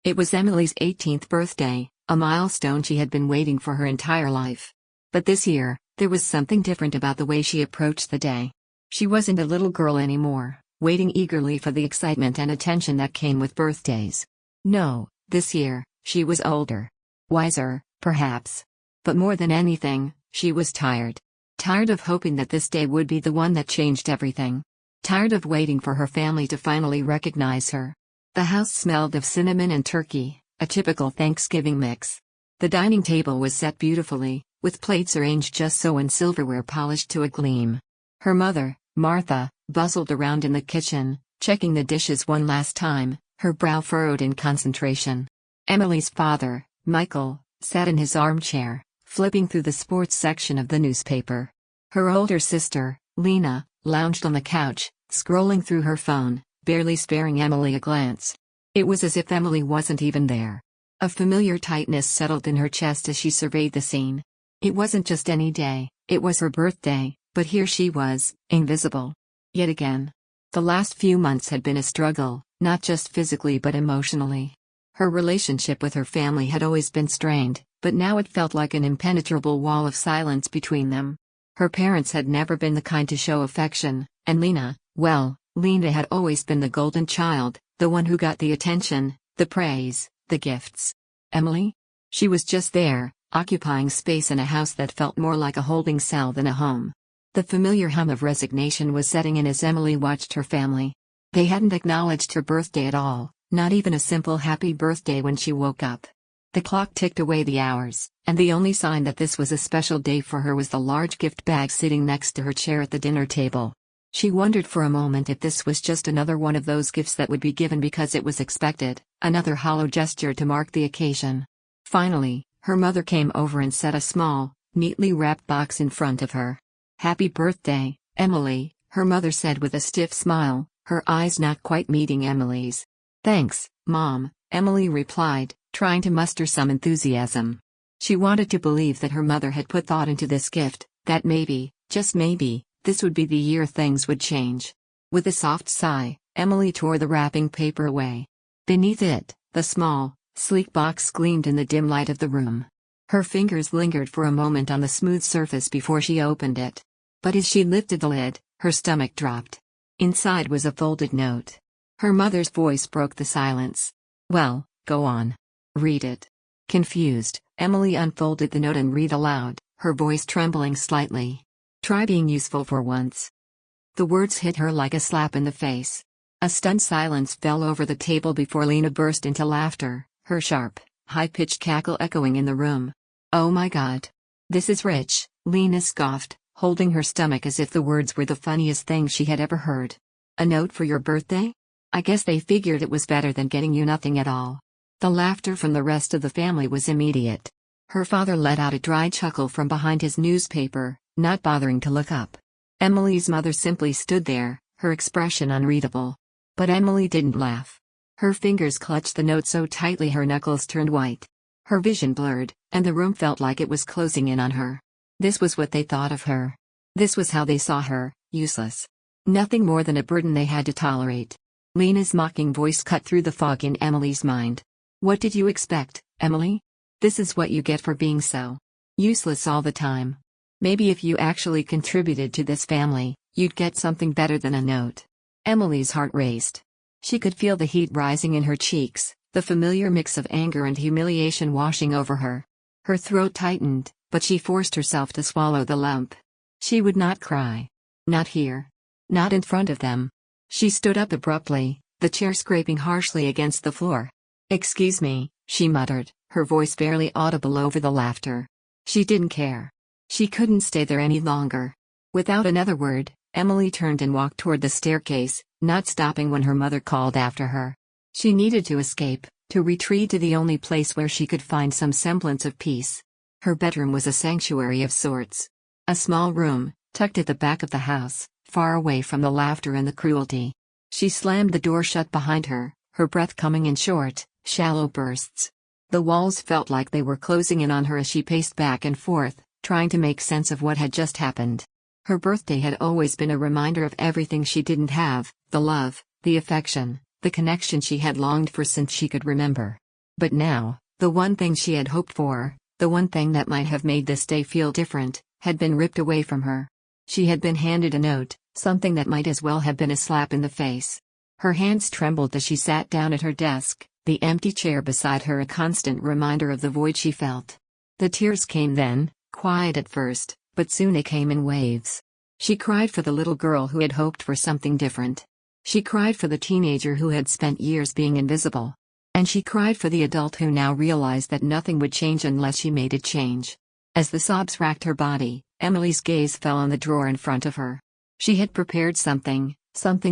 It was Emily's 18th birthday, a milestone she had been waiting for her entire life. But this year, there was something different about the way she approached the day. She wasn't a little girl anymore, waiting eagerly for the excitement and attention that came with birthdays. No, this year, she was older. Wiser, perhaps. But more than anything, she was tired. Tired of hoping that this day would be the one that changed everything. Tired of waiting for her family to finally recognize her. The house smelled of cinnamon and turkey, a typical Thanksgiving mix. The dining table was set beautifully, with plates arranged just so and silverware polished to a gleam. Her mother, Martha, bustled around in the kitchen, checking the dishes one last time, her brow furrowed in concentration. Emily's father, Michael, sat in his armchair, flipping through the sports section of the newspaper. Her older sister, Lena, lounged on the couch, scrolling through her phone, barely sparing Emily a glance. It was as if Emily wasn't even there. A familiar tightness settled in her chest as she surveyed the scene. It wasn't just any day, it was her birthday, but here she was, invisible. Yet again. The last few months had been a struggle, not just physically but emotionally. Her relationship with her family had always been strained, but now it felt like an impenetrable wall of silence between them. Her parents had never been the kind to show affection, and Lena had always been the golden child, the one who got the attention, the praise, the gifts. Emily? She was just there, occupying space in a house that felt more like a holding cell than a home. The familiar hum of resignation was setting in as Emily watched her family. They hadn't acknowledged her birthday at all, not even a simple happy birthday when she woke up. The clock ticked away the hours, and the only sign that this was a special day for her was the large gift bag sitting next to her chair at the dinner table. She wondered for a moment if this was just another one of those gifts that would be given because it was expected, another hollow gesture to mark the occasion. Finally, her mother came over and set a small, neatly wrapped box in front of her. "Happy birthday, Emily," her mother said with a stiff smile, her eyes not quite meeting Emily's. "Thanks, Mom," Emily replied, trying to muster some enthusiasm. She wanted to believe that her mother had put thought into this gift, that maybe, just maybe, this would be the year things would change. With a soft sigh, Emily tore the wrapping paper away. Beneath it, the small, sleek box gleamed in the dim light of the room. Her fingers lingered for a moment on the smooth surface before she opened it. But as she lifted the lid, her stomach dropped. Inside was a folded note. Her mother's voice broke the silence. "Well, go on. Read it." Confused, Emily unfolded the note and read aloud, her voice trembling slightly. "Try being useful for once." The words hit her like a slap in the face. A stunned silence fell over the table before Lena burst into laughter, her sharp, high-pitched cackle echoing in the room. "Oh my God. This is rich," Lena scoffed, holding her stomach as if the words were the funniest thing she had ever heard. "A note for your birthday? I guess they figured it was better than getting you nothing at all." The laughter from the rest of the family was immediate. Her father let out a dry chuckle from behind his newspaper, not bothering to look up. Emily's mother simply stood there, her expression unreadable. But Emily didn't laugh. Her fingers clutched the note so tightly her knuckles turned white. Her vision blurred, and the room felt like it was closing in on her. This was what they thought of her. This was how they saw her, useless. Nothing more than a burden they had to tolerate. Lena's mocking voice cut through the fog in Emily's mind. "What did you expect, Emily? This is what you get for being so useless all the time. Maybe if you actually contributed to this family, you'd get something better than a note." Emily's heart raced. She could feel the heat rising in her cheeks, the familiar mix of anger and humiliation washing over her. Her throat tightened, but she forced herself to swallow the lump. She would not cry. Not here. Not in front of them. She stood up abruptly, the chair scraping harshly against the floor. "Excuse me," she muttered, her voice barely audible over the laughter. She didn't care. She couldn't stay there any longer. Without another word, Emily turned and walked toward the staircase, not stopping when her mother called after her. She needed to escape, to retreat to the only place where she could find some semblance of peace. Her bedroom was a sanctuary of sorts. A small room, tucked at the back of the house, far away from the laughter and the cruelty. She slammed the door shut behind her, her breath coming in short, shallow bursts. The walls felt like they were closing in on her as she paced back and forth, trying to make sense of what had just happened. Her birthday had always been a reminder of everything she didn't have, the love, the affection, the connection she had longed for since she could remember. But now, the one thing she had hoped for, the one thing that might have made this day feel different, had been ripped away from her. She had been handed a note, something that might as well have been a slap in the face. Her hands trembled as she sat down at her desk, the empty chair beside her a constant reminder of the void she felt. The tears came then, quiet at first, but soon they came in waves. She cried for the little girl who had hoped for something different. She cried for the teenager who had spent years being invisible. And she cried for the adult who now realized that nothing would change unless she made it change. As the sobs racked her body, Emily's gaze fell on the drawer in front of her. She had prepared something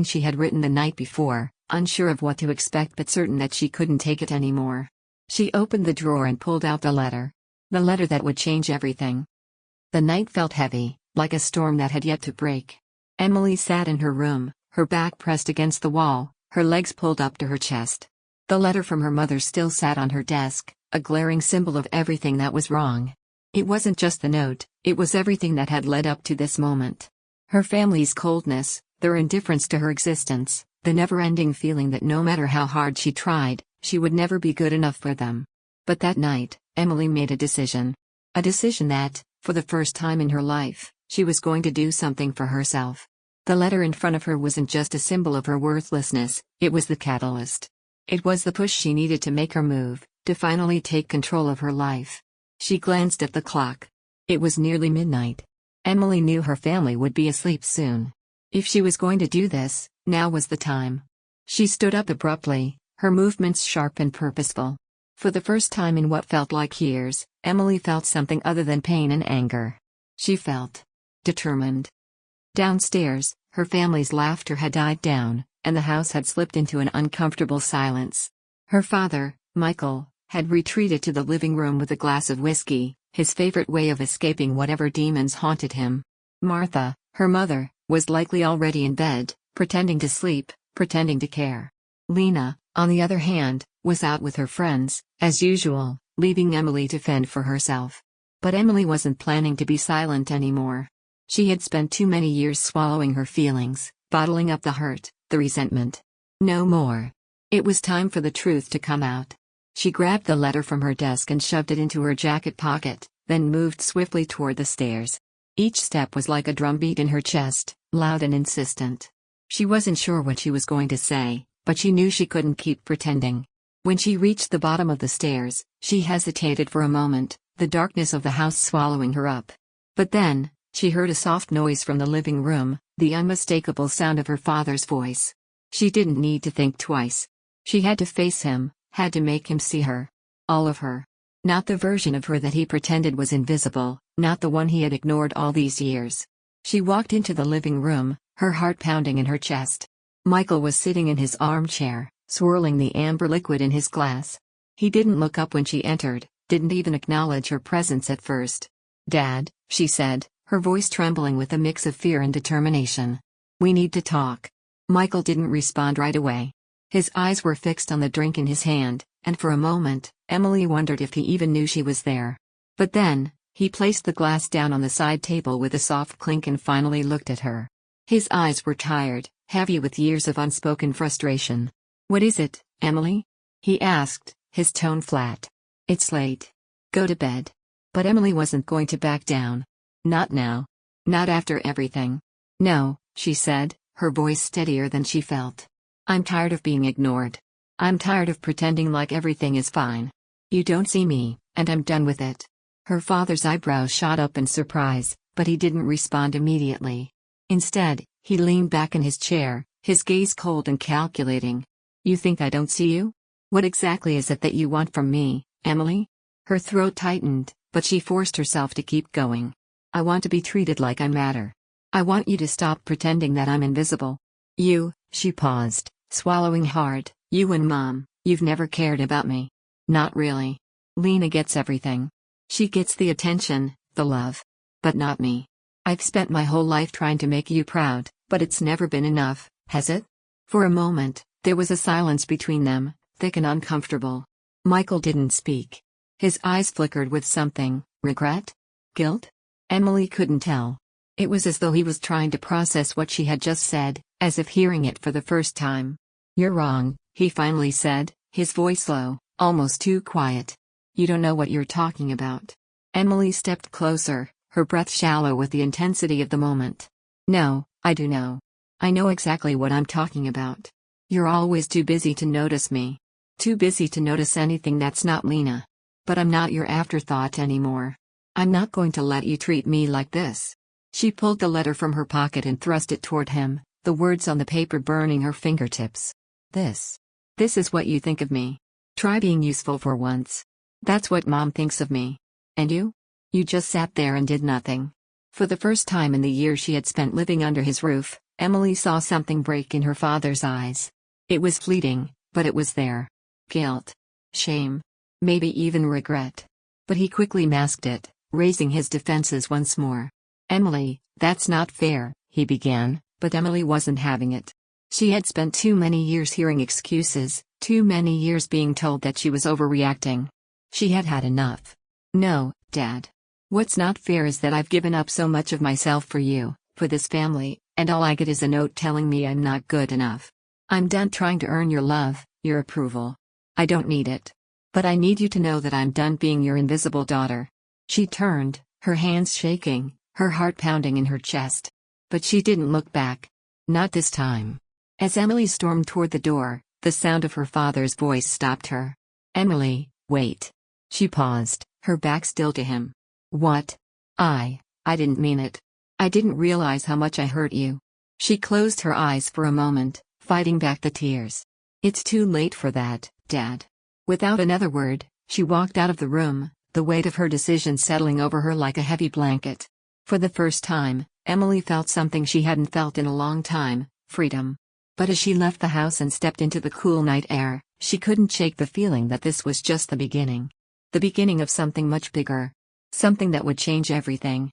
she had written the night before, unsure of what to expect but certain that she couldn't take it anymore. She opened the drawer and pulled out the letter. The letter that would change everything. The night felt heavy, like a storm that had yet to break. Emily sat in her room, her back pressed against the wall, her legs pulled up to her chest. The letter from her mother still sat on her desk, a glaring symbol of everything that was wrong. It wasn't just the note, it was everything that had led up to this moment. Her family's coldness, their indifference to her existence, the never-ending feeling that no matter how hard she tried, she would never be good enough for them. But that night, Emily made a decision. A decision that, for the first time in her life, she was going to do something for herself. The letter in front of her wasn't just a symbol of her worthlessness, it was the catalyst. It was the push she needed to make her move, to finally take control of her life. She glanced at the clock. It was nearly midnight. Emily knew her family would be asleep soon. If she was going to do this, now was the time. She stood up abruptly, her movements sharp and purposeful. For the first time in what felt like years, Emily felt something other than pain and anger. She felt determined. Downstairs, her family's laughter had died down, and the house had slipped into an uncomfortable silence. Her father, Michael, had retreated to the living room with a glass of whiskey, his favorite way of escaping whatever demons haunted him. Martha, her mother, was likely already in bed, pretending to sleep, pretending to care. Lena, on the other hand, was out with her friends, as usual, leaving Emily to fend for herself. But Emily wasn't planning to be silent anymore. She had spent too many years swallowing her feelings, bottling up the hurt, the resentment. No more. It was time for the truth to come out. She grabbed the letter from her desk and shoved it into her jacket pocket, then moved swiftly toward the stairs. Each step was like a drumbeat in her chest, loud and insistent. She wasn't sure what she was going to say, but she knew she couldn't keep pretending. When she reached the bottom of the stairs, she hesitated for a moment, the darkness of the house swallowing her up. But then, she heard a soft noise from the living room, the unmistakable sound of her father's voice. She didn't need to think twice. She had to face him, had to make him see her. All of her. Not the version of her that he pretended was invisible, not the one he had ignored all these years. She walked into the living room, her heart pounding in her chest. Michael was sitting in his armchair, swirling the amber liquid in his glass. He didn't look up when she entered, didn't even acknowledge her presence at first. "Dad," she said, her voice trembling with a mix of fear and determination. "We need to talk." Michael didn't respond right away. His eyes were fixed on the drink in his hand, and for a moment, Emily wondered if he even knew she was there. But then, he placed the glass down on the side table with a soft clink and finally looked at her. His eyes were tired, heavy with years of unspoken frustration. "What is it, Emily?" he asked, his tone flat. "It's late. Go to bed." But Emily wasn't going to back down. Not now. Not after everything. "No," she said, her voice steadier than she felt. "I'm tired of being ignored. I'm tired of pretending like everything is fine. You don't see me, and I'm done with it." Her father's eyebrows shot up in surprise, but he didn't respond immediately. Instead, he leaned back in his chair, his gaze cold and calculating. "You think I don't see you? What exactly is it that you want from me, Emily?" Her throat tightened, but she forced herself to keep going. "I want to be treated like I matter. I want you to stop pretending that I'm invisible. She paused, swallowing hard. "You and Mom, you've never cared about me." "Not really. Lena gets everything. She gets the attention, the love. But not me. I've spent my whole life trying to make you proud, but it's never been enough, has it?" For a moment, there was a silence between them, thick and uncomfortable. Michael didn't speak. His eyes flickered with something, regret? Guilt? Emily couldn't tell. It was as though he was trying to process what she had just said, as if hearing it for the first time. "You're wrong," he finally said, his voice low, almost too quiet. You don't know what you're talking about. Emily stepped closer, her breath shallow with the intensity of the moment. No, I do know. I know exactly what I'm talking about. You're always too busy to notice me. Too busy to notice anything that's not Lena. But I'm not your afterthought anymore. I'm not going to let you treat me like this. She pulled the letter from her pocket and thrust it toward him, the words on the paper burning her fingertips. This is what you think of me. Try being useful for once. That's what Mom thinks of me. And you? You just sat there and did nothing. For the first time in the year she had spent living under his roof, Emily saw something break in her father's eyes. It was fleeting, but it was there. Guilt. Shame. Maybe even regret. But he quickly masked it, raising his defenses once more. Emily, that's not fair, he began, but Emily wasn't having it. She had spent too many years hearing excuses, too many years being told that she was overreacting. She had had enough. No, Dad. What's not fair is that I've given up so much of myself for you, for this family, and all I get is a note telling me I'm not good enough. I'm done trying to earn your love, your approval. I don't need it. But I need you to know that I'm done being your invisible daughter. She turned, her hands shaking, her heart pounding in her chest. But she didn't look back. Not this time. As Emily stormed toward the door, the sound of her father's voice stopped her. Emily, wait. She paused, her back still to him. What? I didn't mean it. I didn't realize how much I hurt you. She closed her eyes for a moment, fighting back the tears. It's too late for that, Dad. Without another word, she walked out of the room, the weight of her decision settling over her like a heavy blanket. For the first time, Emily felt something she hadn't felt in a long time, freedom. But as she left the house and stepped into the cool night air, she couldn't shake the feeling that this was just the beginning. The beginning of something much bigger. Something that would change everything.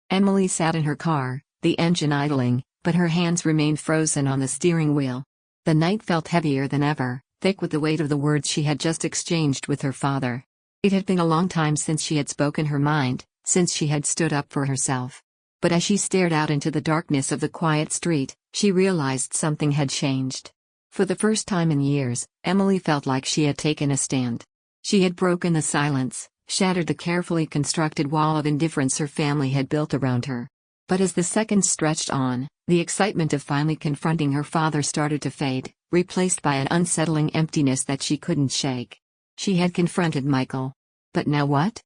Emily sat in her car, the engine idling, but her hands remained frozen on the steering wheel. The night felt heavier than ever, thick with the weight of the words she had just exchanged with her father. It had been a long time since she had spoken her mind, since she had stood up for herself. But as she stared out into the darkness of the quiet street, she realized something had changed. For the first time in years, Emily felt like she had taken a stand. She had broken the silence, shattered the carefully constructed wall of indifference her family had built around her. But as the seconds stretched on, the excitement of finally confronting her father started to fade, replaced by an unsettling emptiness that she couldn't shake. She had confronted Michael. But now what?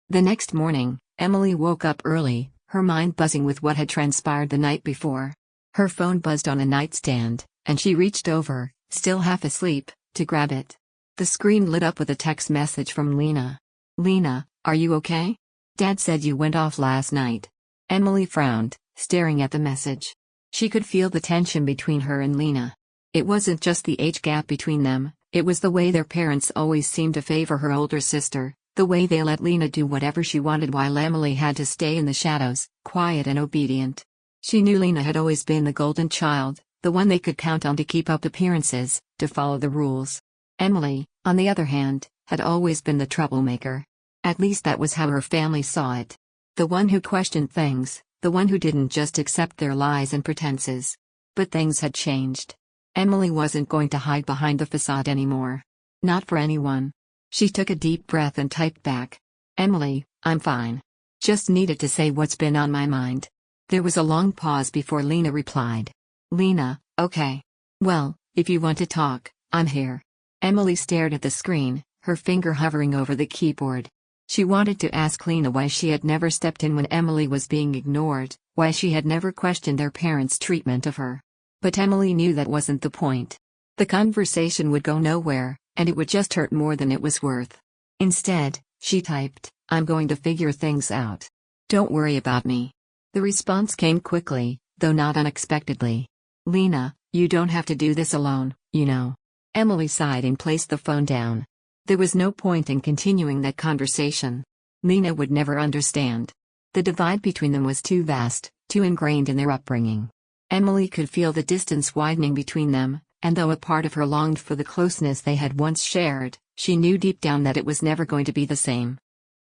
The next morning, Emily woke up early, her mind buzzing with what had transpired the night before. Her phone buzzed on a nightstand, and she reached over, still half asleep, to grab it. The screen lit up with a text message from Lena. Lena, are you okay? Dad said you went off last night. Emily frowned, staring at the message. She could feel the tension between her and Lena. It wasn't just the age gap between them, it was the way their parents always seemed to favor her older sister, the way they let Lena do whatever she wanted while Emily had to stay in the shadows, quiet and obedient. She knew Lena had always been the golden child, the one they could count on to keep up appearances, to follow the rules. Emily, on the other hand, had always been the troublemaker. At least that was how her family saw it. The one who questioned things, the one who didn't just accept their lies and pretenses. But things had changed. Emily wasn't going to hide behind the facade anymore. Not for anyone. She took a deep breath and typed back. Emily, I'm fine. Just needed to say what's been on my mind. There was a long pause before Lena replied. Lena, okay. Well, if you want to talk, I'm here. Emily stared at the screen, her finger hovering over the keyboard. She wanted to ask Lena why she had never stepped in when Emily was being ignored, why she had never questioned their parents' treatment of her. But Emily knew that wasn't the point. The conversation would go nowhere, and it would just hurt more than it was worth. Instead, she typed, I'm going to figure things out. Don't worry about me. The response came quickly, though not unexpectedly. Lena, you don't have to do this alone, you know. Emily sighed and placed the phone down. There was no point in continuing that conversation. Lena would never understand. The divide between them was too vast, too ingrained in their upbringing. Emily could feel the distance widening between them, and though a part of her longed for the closeness they had once shared, she knew deep down that it was never going to be the same.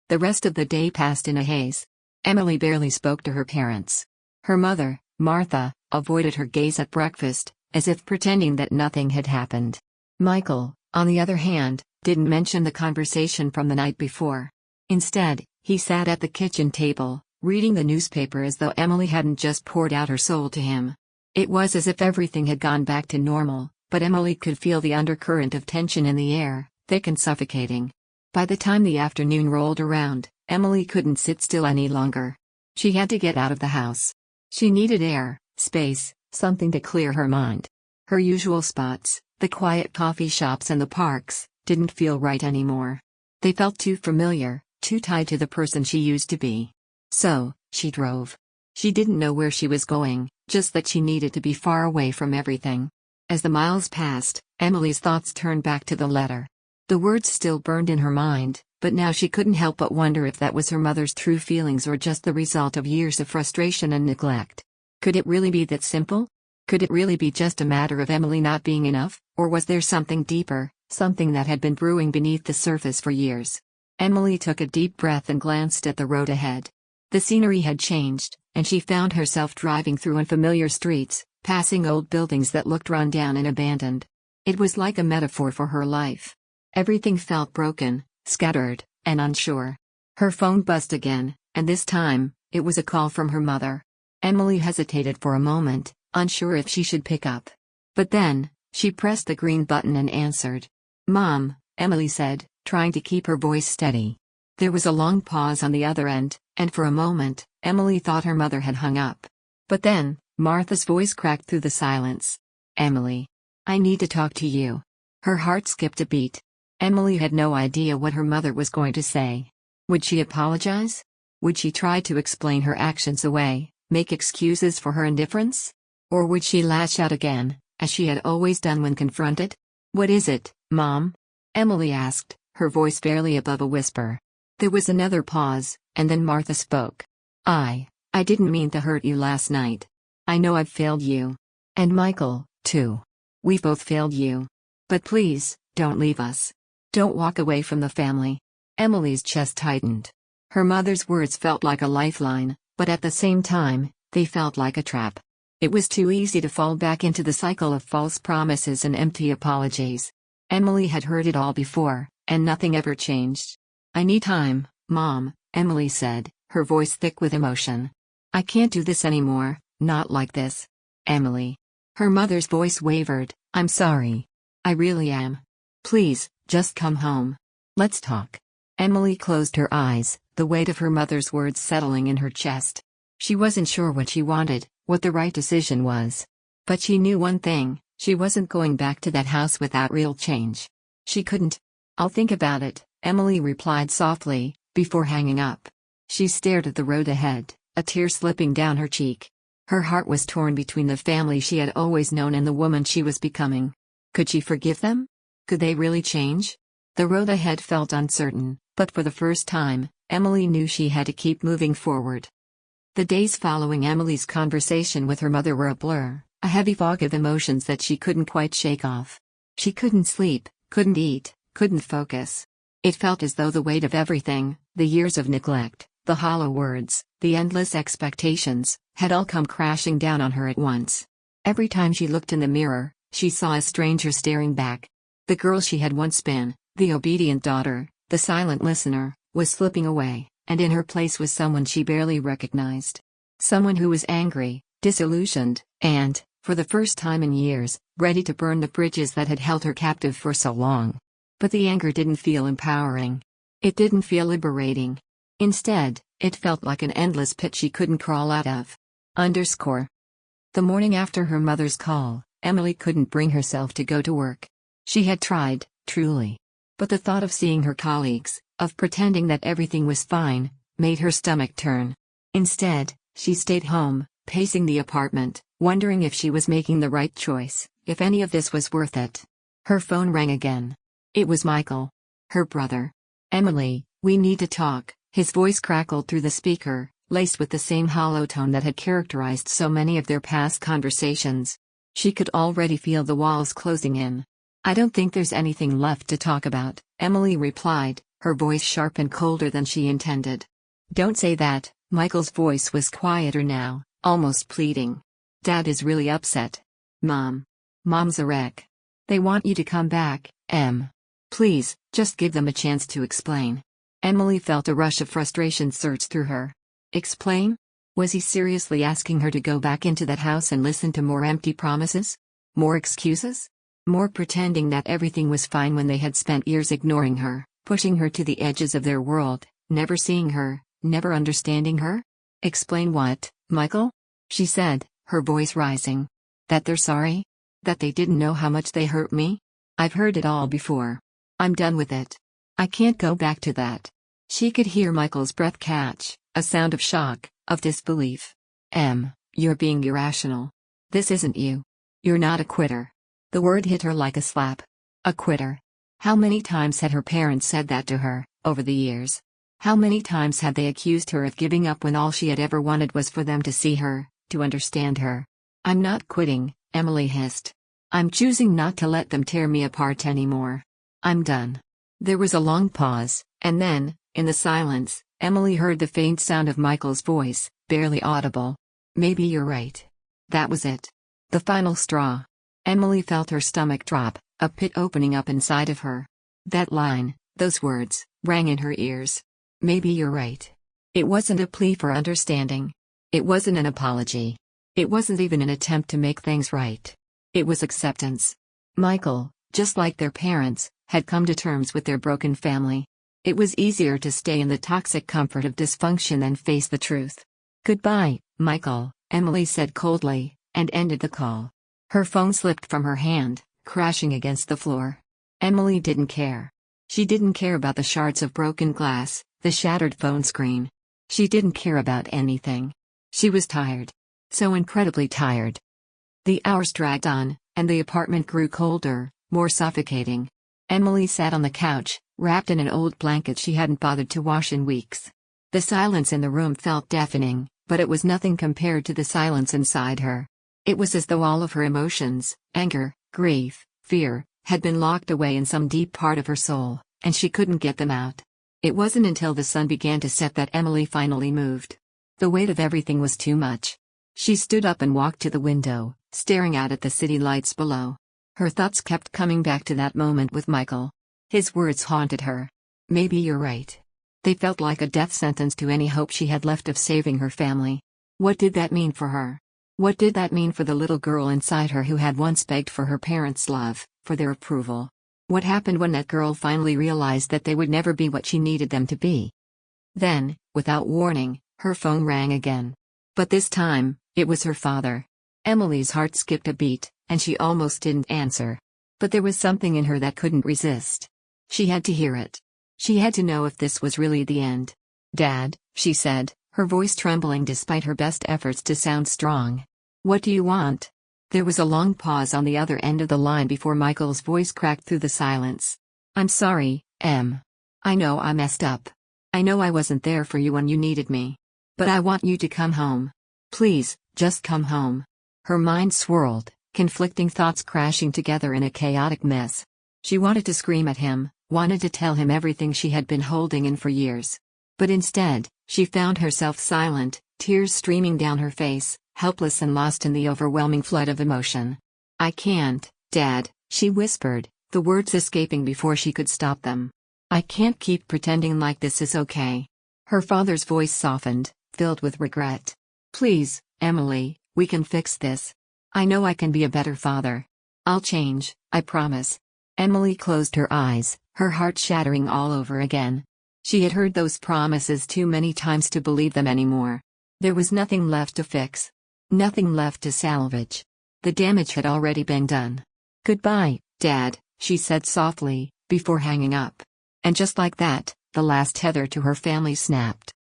The rest of the day passed in a haze. Emily barely spoke to her parents. Her mother, Martha, avoided her gaze at breakfast, as if pretending that nothing had happened. Michael, on the other hand, didn't mention the conversation from the night before. Instead, he sat at the kitchen table, reading the newspaper as though Emily hadn't just poured out her soul to him. It was as if everything had gone back to normal, but Emily could feel the undercurrent of tension in the air, thick and suffocating. By the time the afternoon rolled around, Emily couldn't sit still any longer. She had to get out of the house. She needed air, space, something to clear her mind. Her usual spots, the quiet coffee shops and the parks, didn't feel right anymore. They felt too familiar, too tied to the person she used to be. So, she drove. She didn't know where she was going, just that she needed to be far away from everything. As the miles passed, Emily's thoughts turned back to the letter. The words still burned in her mind, but now she couldn't help but wonder if that was her mother's true feelings or just the result of years of frustration and neglect. Could it really be that simple? Could it really be just a matter of Emily not being enough, or was there something deeper, something that had been brewing beneath the surface for years? Emily took a deep breath and glanced at the road ahead. The scenery had changed, and she found herself driving through unfamiliar streets, passing old buildings that looked run down and abandoned. It was like a metaphor for her life. Everything felt broken, scattered, and unsure. Her phone buzzed again, and this time, it was a call from her mother. Emily hesitated for a moment, unsure if she should pick up. But then, she pressed the green button and answered. "Mom," Emily said, trying to keep her voice steady. There was a long pause on the other end, and for a moment, Emily thought her mother had hung up. But then, Martha's voice cracked through the silence. "Emily. I need to talk to you." Her heart skipped a beat. Emily had no idea what her mother was going to say. Would she apologize? Would she try to explain her actions away, make excuses for her indifference? Or would she lash out again, as she had always done when confronted? "What is it, Mom?" Emily asked, her voice barely above a whisper. There was another pause, and then Martha spoke. I didn't mean to hurt you last night. I know I've failed you. And Michael, too. We've both failed you. But please, don't leave us. Don't walk away from the family." Emily's chest tightened. Her mother's words felt like a lifeline, but at the same time, they felt like a trap. It was too easy to fall back into the cycle of false promises and empty apologies. Emily had heard it all before, and nothing ever changed. "I need time, Mom," Emily said, her voice thick with emotion. "I can't do this anymore, not like this. Emily." Her mother's voice wavered. "I'm sorry. I really am. Please, just come home. Let's talk." Emily closed her eyes, the weight of her mother's words settling in her chest. She wasn't sure what she wanted, what the right decision was. But she knew one thing, she wasn't going back to that house without real change. She couldn't. "I'll think about it," Emily replied softly, before hanging up. She stared at the road ahead, a tear slipping down her cheek. Her heart was torn between the family she had always known and the woman she was becoming. Could she forgive them? Could they really change? The road ahead felt uncertain, but for the first time, Emily knew she had to keep moving forward. The days following Emily's conversation with her mother were a blur, a heavy fog of emotions that she couldn't quite shake off. She couldn't sleep, couldn't eat, couldn't focus. It felt as though the weight of everything, the years of neglect, the hollow words, the endless expectations, had all come crashing down on her at once. Every time she looked in the mirror, she saw a stranger staring back. The girl she had once been, the obedient daughter, the silent listener, was slipping away, and in her place was someone she barely recognized. Someone who was angry, disillusioned, and, for the first time in years, ready to burn the bridges that had held her captive for so long. But the anger didn't feel empowering. It didn't feel liberating. Instead, it felt like an endless pit she couldn't crawl out of. The morning after her mother's call, Emily couldn't bring herself to go to work. She had tried, truly. But the thought of seeing her colleagues, of pretending that everything was fine, made her stomach turn. Instead, she stayed home, pacing the apartment, wondering if she was making the right choice, if any of this was worth it. Her phone rang again. It was Michael. Her brother. "Emily, we need to talk," his voice crackled through the speaker, laced with the same hollow tone that had characterized so many of their past conversations. She could already feel the walls closing in. "I don't think there's anything left to talk about," Emily replied, her voice sharp and colder than she intended. "Don't say that," Michael's voice was quieter now, almost pleading. "Dad is really upset. Mom's a wreck. They want you to come back, Please, just give them a chance to explain. Emily felt a rush of frustration surge through her. Explain? Was he seriously asking her to go back into that house and listen to more empty promises? More excuses? More pretending that everything was fine when they had spent years ignoring her, pushing her to the edges of their world, never seeing her, never understanding her? Explain what, Michael? She said, her voice rising. That they're sorry? That they didn't know how much they hurt me? I've heard it all before. I'm done with it. I can't go back to that. She could hear Michael's breath catch, a sound of shock, of disbelief. You're being irrational. This isn't you. You're not a quitter. The word hit her like a slap. A quitter. How many times had her parents said that to her, over the years? How many times had they accused her of giving up when all she had ever wanted was for them to see her, to understand her? I'm not quitting, Emily hissed. I'm choosing not to let them tear me apart anymore. I'm done. There was a long pause, and then, in the silence, Emily heard the faint sound of Michael's voice, barely audible. Maybe you're right. That was it. The final straw. Emily felt her stomach drop, a pit opening up inside of her. That line, those words, rang in her ears. Maybe you're right. It wasn't a plea for understanding. It wasn't an apology. It wasn't even an attempt to make things right. It was acceptance. Michael, just like their parents, had come to terms with their broken family. It was easier to stay in the toxic comfort of dysfunction than face the truth. Goodbye, Michael, Emily said coldly, and ended the call. Her phone slipped from her hand, crashing against the floor. Emily didn't care. She didn't care about the shards of broken glass, the shattered phone screen. She didn't care about anything. She was tired. So incredibly tired. The hours dragged on, and the apartment grew colder, more suffocating. Emily sat on the couch, wrapped in an old blanket she hadn't bothered to wash in weeks. The silence in the room felt deafening, but it was nothing compared to the silence inside her. It was as though all of her emotions, anger, grief, fear, had been locked away in some deep part of her soul, and she couldn't get them out. It wasn't until the sun began to set that Emily finally moved. The weight of everything was too much. She stood up and walked to the window, staring out at the city lights below. Her thoughts kept coming back to that moment with Michael. His words haunted her. Maybe you're right. They felt like a death sentence to any hope she had left of saving her family. What did that mean for her? What did that mean for the little girl inside her who had once begged for her parents' love, for their approval? What happened when that girl finally realized that they would never be what she needed them to be? Then, without warning, her phone rang again. But this time, it was her father. Emily's heart skipped a beat, and she almost didn't answer. But there was something in her that couldn't resist. She had to hear it. She had to know if this was really the end. "Dad," she said, her voice trembling despite her best efforts to sound strong. "What do you want?" There was a long pause on the other end of the line before Michael's voice cracked through the silence. "I'm sorry, Em. I know I messed up. I know I wasn't there for you when you needed me. But I want you to come home. Please, just come home." Her mind swirled, conflicting thoughts crashing together in a chaotic mess. She wanted to scream at him, wanted to tell him everything she had been holding in for years. But instead, she found herself silent, tears streaming down her face, helpless and lost in the overwhelming flood of emotion. "I can't, Dad," she whispered, the words escaping before she could stop them. "I can't keep pretending like this is okay." Her father's voice softened, filled with regret. "Please, Emily, we can fix this. I know I can be a better father. I'll change, I promise." Emily closed her eyes, her heart shattering all over again. She had heard those promises too many times to believe them anymore. There was nothing left to fix. Nothing left to salvage. The damage had already been done. "Goodbye, Dad," she said softly, before hanging up. And just like that, the last tether to her family snapped.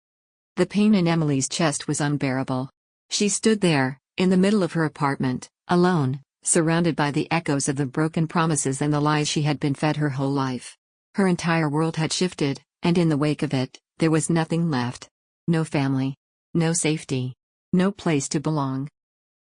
The pain in Emily's chest was unbearable. She stood there, in the middle of her apartment, alone, surrounded by the echoes of the broken promises and the lies she had been fed her whole life. Her entire world had shifted, and in the wake of it, there was nothing left. No family. No safety. No place to belong.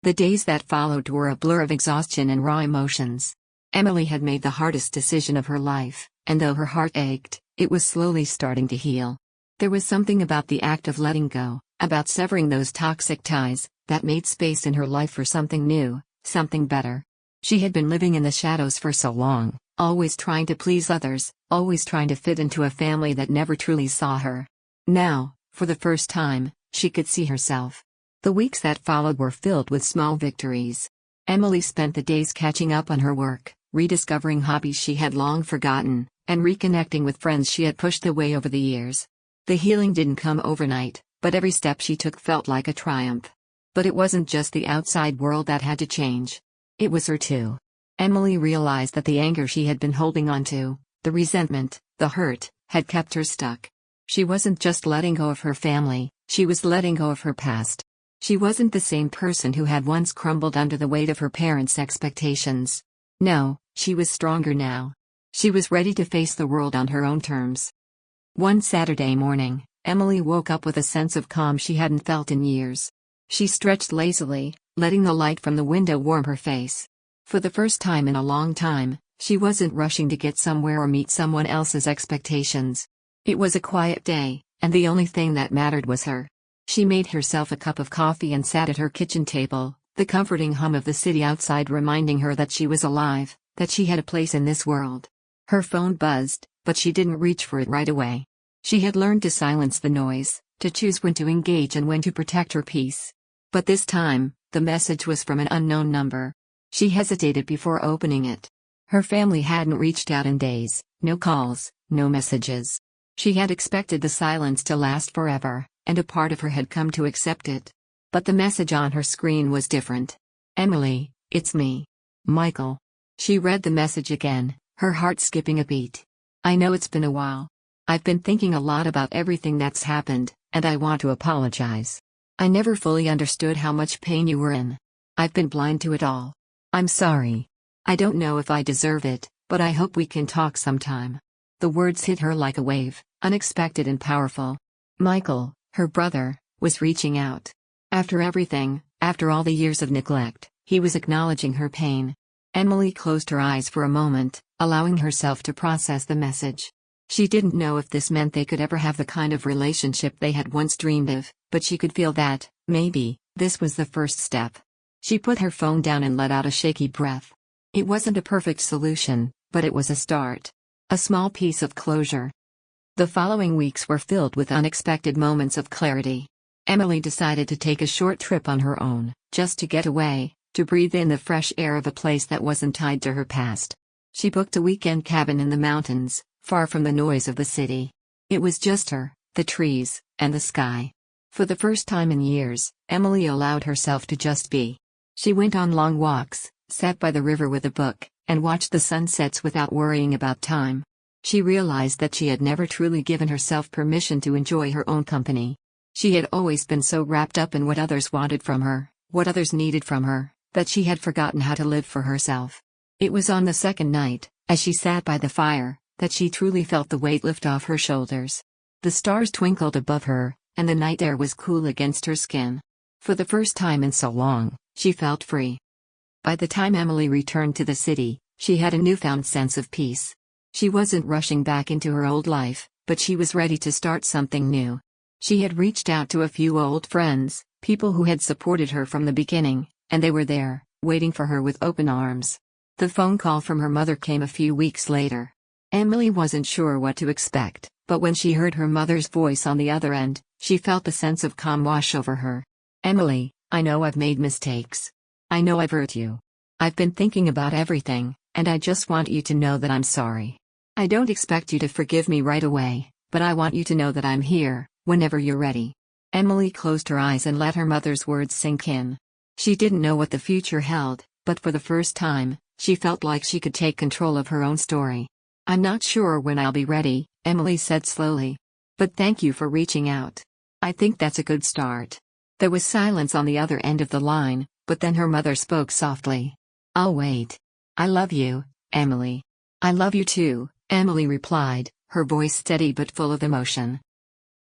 The days that followed were a blur of exhaustion and raw emotions. Emily had made the hardest decision of her life, and though her heart ached, it was slowly starting to heal. There was something about the act of letting go, about severing those toxic ties, that made space in her life for something new, something better. She had been living in the shadows for so long, Always trying to please others, always trying to fit into a family that never truly saw her. Now, for the first time, she could see herself. The weeks that followed were filled with small victories. Emily spent the days catching up on her work, rediscovering hobbies she had long forgotten, and reconnecting with friends she had pushed away over the years. The healing didn't come overnight, but every step she took felt like a triumph. But it wasn't just the outside world that had to change. It was her too. Emily realized that the anger she had been holding on to, the resentment, the hurt, had kept her stuck. She wasn't just letting go of her family, she was letting go of her past. She wasn't the same person who had once crumbled under the weight of her parents' expectations. No, she was stronger now. She was ready to face the world on her own terms. One Saturday morning, Emily woke up with a sense of calm she hadn't felt in years. She stretched lazily, letting the light from the window warm her face. For the first time in a long time, she wasn't rushing to get somewhere or meet someone else's expectations. It was a quiet day, and the only thing that mattered was her. She made herself a cup of coffee and sat at her kitchen table, the comforting hum of the city outside reminding her that she was alive, that she had a place in this world. Her phone buzzed, but she didn't reach for it right away. She had learned to silence the noise, to choose when to engage and when to protect her peace. But this time, the message was from an unknown number. She hesitated before opening it. Her family hadn't reached out in days, no calls, no messages. She had expected the silence to last forever, and a part of her had come to accept it. But the message on her screen was different. "Emily, it's me. Michael." She read the message again, her heart skipping a beat. "I know it's been a while. I've been thinking a lot about everything that's happened, and I want to apologize. I never fully understood how much pain you were in. I've been blind to it all. I'm sorry. I don't know if I deserve it, but I hope we can talk sometime." The words hit her like a wave, unexpected and powerful. Michael, her brother, was reaching out. After everything, after all the years of neglect, he was acknowledging her pain. Emily closed her eyes for a moment, allowing herself to process the message. She didn't know if this meant they could ever have the kind of relationship they had once dreamed of, but she could feel that, maybe, this was the first step. She put her phone down and let out a shaky breath. It wasn't a perfect solution, but it was a start. A small piece of closure. The following weeks were filled with unexpected moments of clarity. Emily decided to take a short trip on her own, just to get away, to breathe in the fresh air of a place that wasn't tied to her past. She booked a weekend cabin in the mountains, far from the noise of the city. It was just her, the trees, and the sky. For the first time in years, Emily allowed herself to just be. She went on long walks, sat by the river with a book, and watched the sunsets without worrying about time. She realized that she had never truly given herself permission to enjoy her own company. She had always been so wrapped up in what others wanted from her, what others needed from her, that she had forgotten how to live for herself. It was on the second night, as she sat by the fire, that she truly felt the weight lift off her shoulders. The stars twinkled above her, and the night air was cool against her skin. For the first time in so long, she felt free. By the time Emily returned to the city, she had a newfound sense of peace. She wasn't rushing back into her old life, but she was ready to start something new. She had reached out to a few old friends, people who had supported her from the beginning, and they were there, waiting for her with open arms. The phone call from her mother came a few weeks later. Emily wasn't sure what to expect, but when she heard her mother's voice on the other end, she felt a sense of calm wash over her. "Emily, I know I've made mistakes. I know I've hurt you. I've been thinking about everything, and I just want you to know that I'm sorry. I don't expect you to forgive me right away, but I want you to know that I'm here, whenever you're ready." Emily closed her eyes and let her mother's words sink in. She didn't know what the future held, but for the first time, she felt like she could take control of her own story. "I'm not sure when I'll be ready," Emily said slowly. "But thank you for reaching out. I think that's a good start." There was silence on the other end of the line, but then her mother spoke softly. "I'll wait. I love you, Emily." "I love you too," Emily replied, her voice steady but full of emotion.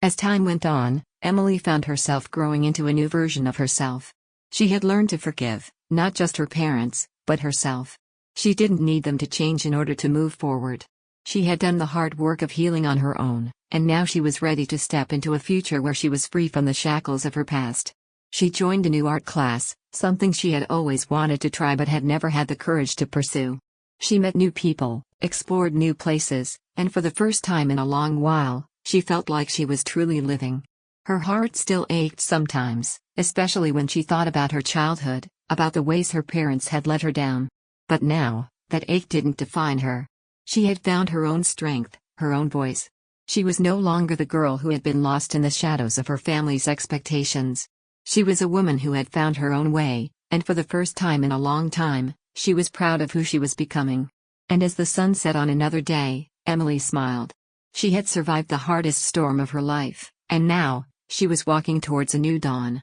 As time went on, Emily found herself growing into a new version of herself. She had learned to forgive, not just her parents, but herself. She didn't need them to change in order to move forward. She had done the hard work of healing on her own, and now she was ready to step into a future where she was free from the shackles of her past. She joined a new art class, something she had always wanted to try but had never had the courage to pursue. She met new people, explored new places, and for the first time in a long while, she felt like she was truly living. Her heart still ached sometimes, especially when she thought about her childhood, about the ways her parents had let her down. But now, that ache didn't define her. She had found her own strength, her own voice. She was no longer the girl who had been lost in the shadows of her family's expectations. She was a woman who had found her own way, and for the first time in a long time, she was proud of who she was becoming. And as the sun set on another day, Emily smiled. She had survived the hardest storm of her life, and now, she was walking towards a new dawn.